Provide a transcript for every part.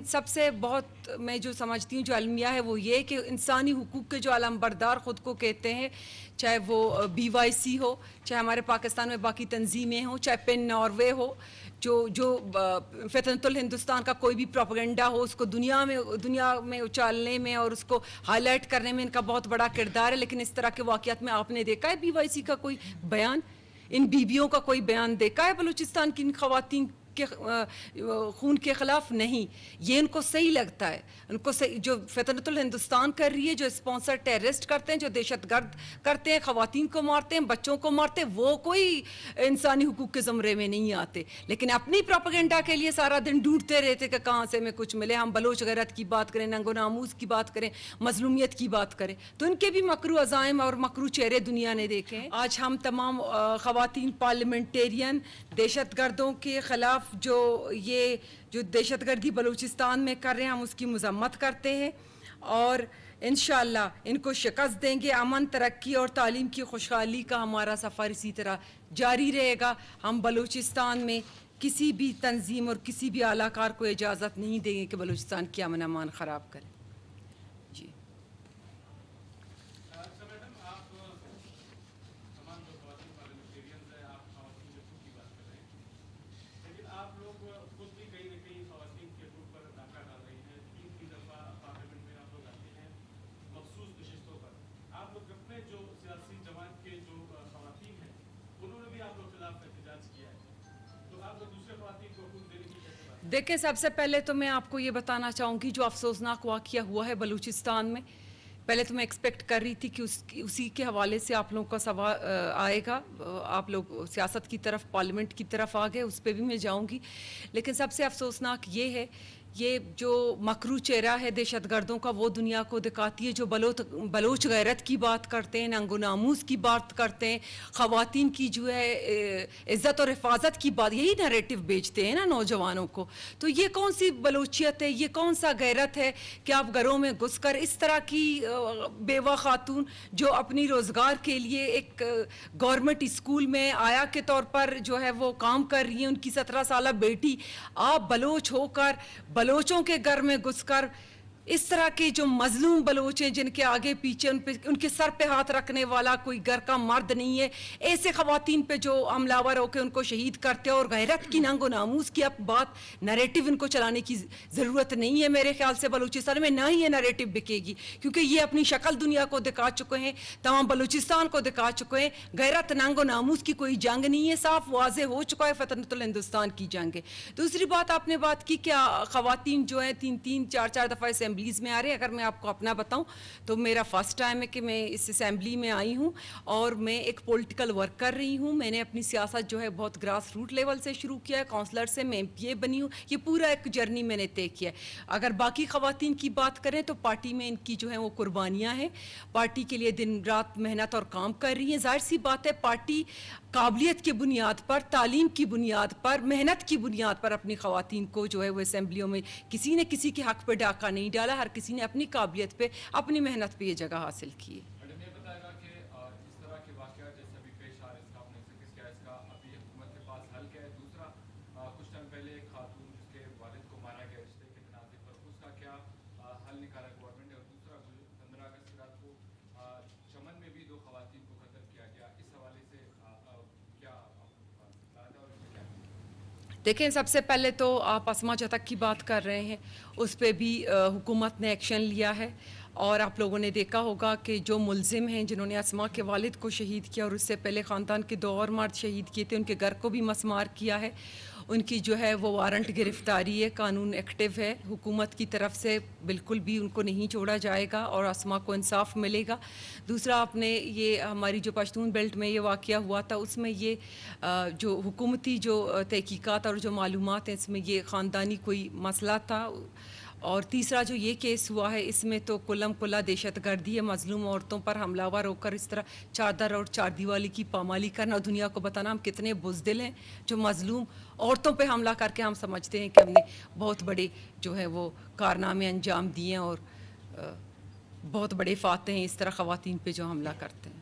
سب سے بہت میں جو سمجھتی ہوں جو المیہ ہے وہ یہ کہ انسانی حقوق کے جو علمبردار خود کو کہتے ہیں، چاہے وہ BYC ہو، چاہے ہمارے پاکستان میں باقی تنظیمیں ہوں، چاہے پین ناروے ہو، جو فتنۃ الہندوستان کا کوئی بھی پروپیگنڈا ہو، اس کو دنیا میں اچالنے میں اور اس کو ہائی لائٹ کرنے میں ان کا بہت بڑا کردار ہے. لیکن اس طرح کے واقعات میں آپ نے دیکھا ہے BYC کا کوئی بیان، ان بیویوں کا کوئی بیان دیکھا ہے بلوچستان کی ان خواتین کے خون کے خلاف؟ نہیں. یہ ان کو صحیح لگتا ہے، ان کو جو فتنۃ الہندوستان کر رہی ہے، جو اسپانسر ٹیررسٹ کرتے ہیں، جو دہشت گرد کرتے ہیں، خواتین کو مارتے ہیں، بچوں کو مارتے ہیں، وہ کوئی انسانی حقوق کے زمرے میں نہیں آتے. لیکن اپنی پروپیگنڈا کے لیے سارا دن ڈھونڈتے رہتے کہ کہاں سے میں کچھ ملے. ہم بلوچ غیرت کی بات کریں، ننگ و ناموس کی بات کریں، مظلومیت کی بات کریں، تو ان کے بھی مکرو عزائم اور مکرو چہرے دنیا نے دیکھے ہیں. آج ہم تمام خواتین پارلیمنٹیرین دہشت گردوں کے خلاف جو دہشت گردی بلوچستان میں کر رہے ہیں، ہم اس کی مذمت کرتے ہیں اور انشاءاللہ ان کو شکست دیں گے. امن، ترقی اور تعلیم کی خوشحالی کا ہمارا سفر اسی طرح جاری رہے گا. ہم بلوچستان میں کسی بھی تنظیم اور کسی بھی اعلیٰ کار کو اجازت نہیں دیں گے کہ بلوچستان کی امن امان خراب کرے. جی دیکھیں، سب سے پہلے تو میں آپ کو یہ بتانا چاہوں گی جو افسوسناک واقعہ ہوا ہے بلوچستان میں، پہلے تو میں ایکسپیکٹ کر رہی تھی کہ اسی کے حوالے سے آپ لوگوں کا سوال آئے گا. آپ لوگ سیاست کی طرف، پارلیمنٹ کی طرف آ گئے، اس پہ بھی میں جاؤں گی. لیکن سب سے افسوسناک یہ ہے، یہ جو مکرو چہرہ ہے دہشت گردوں کا، وہ دنیا کو دکھاتی ہے. جو بلوچ غیرت کی بات کرتے ہیں، ننگ و ناموس کی بات کرتے ہیں، خواتین کی جو ہے عزت اور حفاظت کی بات، یہی نیریٹو بیچتے ہیں نا نوجوانوں کو. تو یہ کون سی بلوچیت ہے، یہ کون سا غیرت ہے کہ آپ گھروں میں گھس کر اس طرح کی بیوہ خاتون جو اپنی روزگار کے لیے ایک گورنمنٹ اسکول میں آیا کے طور پر جو ہے وہ کام کر رہی ہیں، ان کی 17 سالہ بیٹی، آپ بلوچ ہو کر بلوچوں کے گھر میں گھس کر اس طرح کے جو مظلوم بلوچ ہیں، جن کے آگے پیچھے ان کے سر پہ ہاتھ رکھنے والا کوئی گھر کا مرد نہیں ہے، ایسے خواتین پہ جو حملہ آور ہو کے ان کو شہید کرتے ہیں. اور غیرت کی، ننگ و ناموس کی اب بات نیریٹو ان کو چلانے کی ضرورت نہیں ہے میرے خیال سے بلوچستان میں، نہ ہی یہ نیریٹو بکے گی، کیونکہ یہ اپنی شکل دنیا کو دکھا چکے ہیں، تمام بلوچستان کو دکھا چکے ہیں. غیرت، ننگ و ناموس کی کوئی جنگ نہیں ہے، صاف واضح ہو چکا ہے فتنۃ الہندوستان کی جنگ ہے. دوسری بات آپ نے بات کی کہ خواتین جو ہیں 3-4 دفعہ اسمبلیز میں آ رہے ہیں. اگر میں آپ کو اپنا بتاؤں تو میرا فرسٹ ٹائم ہے کہ میں اس اسمبلی میں آئی ہوں اور میں ایک پولیٹیکل ورک کر رہی ہوں. میں نے اپنی سیاست جو ہے بہت گراس روٹ لیول سے شروع کیا ہے، کونسلر سے میں MPA بنی ہوں. یہ پورا ایک جرنی میں نے طے کیا ہے. اگر باقی خواتین کی بات کریں تو پارٹی میں ان کی جو ہیں وہ قربانیاں ہیں، پارٹی کے لیے دن رات محنت اور کام کر رہی ہیں. ظاہر سی بات ہے پارٹی قابلیت کی بنیاد پر، تعلیم کی بنیاد پر، محنت کی بنیاد پر اپنی خواتین کو جو ہے وہ اسمبلیوں میں کسی نے کسی کے حق پہ ڈاکہ نہیں ڈالا، ہر کسی نے اپنی قابلیت پہ، اپنی محنت پہ یہ جگہ حاصل کی ہے. میڈم یہ بتائے گا کہ اس طرح کے واقعات جیسے ابھی پیش آ رہے ہیں، اس کا آپ نے ذکر کیا، اس کا ابھی حکومت کے پاس حل کیا ہے؟ دوسرا، کچھ ٹائم پہلے ایک خاتون جس کے والد کو مارا گیا رشتے کے تنازع پر، اس کا کیا حل نکالا گورنمنٹ نے؟ اور دوسرا، 15 اگست کی رات کو چمن میں بھی 2 خواتین کو قتل کیا گیا، اس حوالے سے کیا دیکھیں، سب سے پہلے تو آپ اسما چتک کی بات کر رہے ہیں، اس پہ بھی حکومت نے ایکشن لیا ہے. اور آپ لوگوں نے دیکھا ہوگا کہ جو ملزم ہیں جنہوں نے اسما کے والد کو شہید کیا اور اس سے پہلے خاندان کے 2 اور مرد شہید کیے تھے، ان کے گھر کو بھی مسمار کیا ہے. ان کی جو ہے وہ وارنٹ گرفتاری ہے، قانون ایکٹیو ہے. حکومت کی طرف سے بالکل بھی ان کو نہیں چھوڑا جائے گا اور اسما کو انصاف ملے گا. دوسرا، آپ نے یہ ہماری جو پشتون بیلٹ میں یہ واقعہ ہوا تھا، اس میں یہ جو حکومتی جو تحقیقات اور جو معلومات ہیں، اس میں یہ خاندانی کوئی مسئلہ تھا. اور تیسرا جو یہ کیس ہوا ہے، اس میں تو کلم کلا دہشت گردی ہے. مظلوم عورتوں پر حملہ آور ہو کر اس طرح چادر اور چار دیوالی کی پامالی کرنا اور دنیا کو بتانا ہم کتنے بزدل ہیں جو مظلوم عورتوں پہ حملہ کر کے ہم سمجھتے ہیں کہ ہم نے بہت بڑے جو ہے وہ کارنامے انجام دیے ہیں اور بہت بڑے فاتح ہیں اس طرح خواتین پہ جو حملہ کرتے ہیں.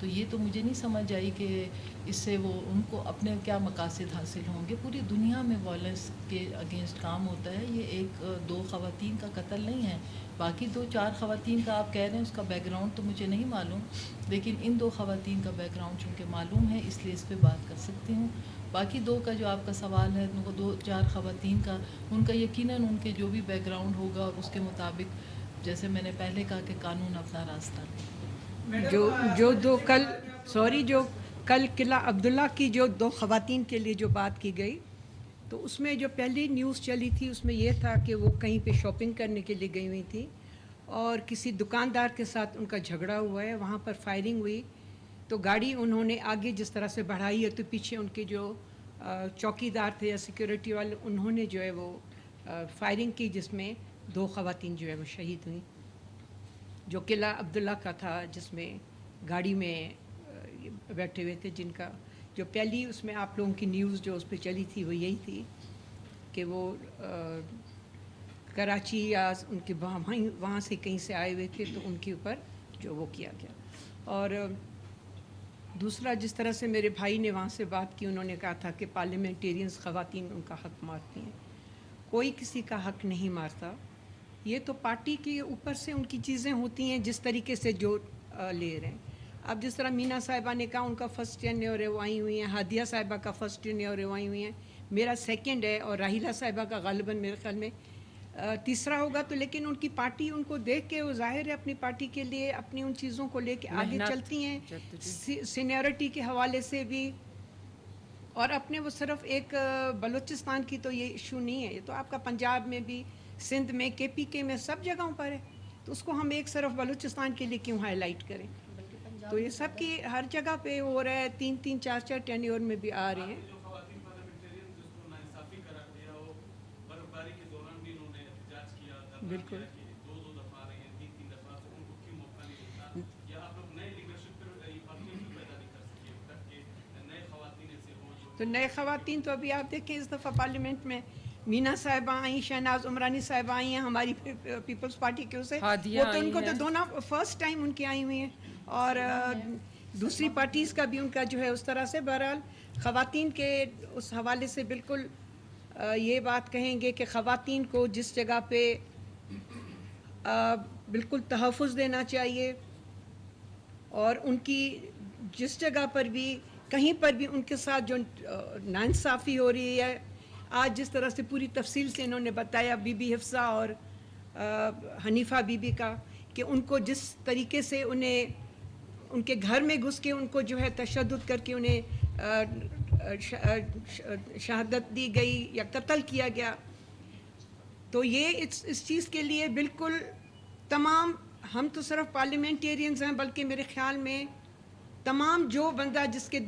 تو یہ تو مجھے نہیں سمجھ آئی کہ اس سے وہ ان کو اپنے کیا مقاصد حاصل ہوں گے. پوری دنیا میں وائلنس کے اگینسٹ کام ہوتا ہے. یہ ایک دو خواتین کا قتل نہیں ہے. باقی 2-4 خواتین کا آپ کہہ رہے ہیں اس کا بیک گراؤنڈ تو مجھے نہیں معلوم, لیکن ان 2 خواتین کا بیک گراؤنڈ چونکہ معلوم ہے اس لیے اس پہ بات کر سکتی ہوں. باقی 2 کا جو آپ کا سوال ہے, ان کو 2-4 خواتین کا, ان کا یقیناً ان کے جو بھی بیک گراؤنڈ ہوگا اور اس کے مطابق, جیسے میں نے پہلے کہا کہ قانون اپنا راستہ لے. جو کل قلعہ عبداللہ کی جو 2 خواتین کے لیے جو بات کی گئی, تو اس میں جو پہلی نیوز چلی تھی اس میں یہ تھا کہ وہ کہیں پہ شاپنگ کرنے کے لیے گئی ہوئی تھی اور کسی دکاندار کے ساتھ ان کا جھگڑا ہوا ہے, وہاں پر فائرنگ ہوئی. تو گاڑی انہوں نے آگے جس طرح سے بڑھائی ہے تو پیچھے ان کے جو چوکی دار تھے یا سیکیورٹی والے, انہوں نے جو ہے وہ فائرنگ کی, جس میں 2 خواتین جو ہے وہ شہید ہوئیں. جو قلعہ عبداللہ کا تھا جس میں گاڑی میں بیٹھے ہوئے تھے, جن کا جو پہلی اس میں آپ لوگوں کی نیوز جو اس پہ چلی تھی وہ یہی تھی کہ وہ کراچی یا ان کے وہاں سے کہیں سے آئے ہوئے تھے, تو ان کے اوپر جو وہ کیا گیا. اور دوسرا جس طرح سے میرے بھائی نے وہاں سے بات کی, انہوں نے کہا تھا کہ پارلیمنٹیرینز خواتین ان کا حق مارتی ہیں. کوئی کسی کا حق نہیں مارتا. یہ تو پارٹی کے اوپر سے ان کی چیزیں ہوتی ہیں جس طریقے سے جو لے رہے ہیں. اب جس طرح مینا صاحبہ نے کہا ان کا فرسٹ ٹینیور ہے وہ آئی ہوئی ہیں, ہادیہ صاحبہ کا فرسٹ ٹینیور ہے وہ آئی ہوئی ہیں, میرا سیکنڈ ہے, اور راحیلہ صاحبہ کا غالباً میرے خیال میں تیسرا ہوگا. تو لیکن ان کی پارٹی ان کو دیکھ کے وہ ظاہر ہے اپنی پارٹی کے لیے اپنی ان چیزوں کو لے کے آگے چلتی ہیں, سینیورٹی کے حوالے سے بھی. اور اپنے وہ صرف ایک بلوچستان کی تو یہ ایشو نہیں ہے, یہ تو آپ کا پنجاب میں بھی, سندھ میں, KPK میں, سب جگہوں پر ہے. تو اس کو ہم ایک صرف بلوچستان کے لیے کیوں ہائی لائٹ کریں؟ تو یہ سب کی ہر جگہ پہ ہو رہا ہے, 3-3 4-4 ٹینیور میں بھی آ رہے ہیں. بالکل تو نئے خواتین تو ابھی آپ دیکھیں اس دفعہ پارلیمنٹ میں مینا صاحبہ آئیں, شہناز عمرانی صاحبہ آئی ہیں ہماری پیپلز پارٹی کی, اسے وہ تو ان کو تو دونوں فرسٹ ٹائم ان کی آئی ہوئی ہیں, اور دوسری پارٹیز کا بھی ان کا جو ہے اس طرح سے. بہرحال خواتین کے اس حوالے سے بالکل یہ بات کہیں گے کہ خواتین کو جس جگہ پہ بالکل تحفظ دینا چاہیے, اور ان کی جس جگہ پر بھی کہیں پر بھی ان کے ساتھ جو ناانصافی ہو رہی ہے, آج جس طرح سے پوری تفصیل سے انہوں نے بتایا بی بی حفصہ اور حنیفہ بی بی کا, کہ ان کو جس طریقے سے انہیں ان کے گھر میں گھس کے ان کو جو ہے تشدد کر کے انہیں شہادت دی گئی یا قتل کیا گیا. تو یہ اس چیز کے لیے بالکل تمام, ہم تو صرف پارلیمنٹیرینز ہیں, بلکہ میرے خیال میں تمام جو بندہ جس کے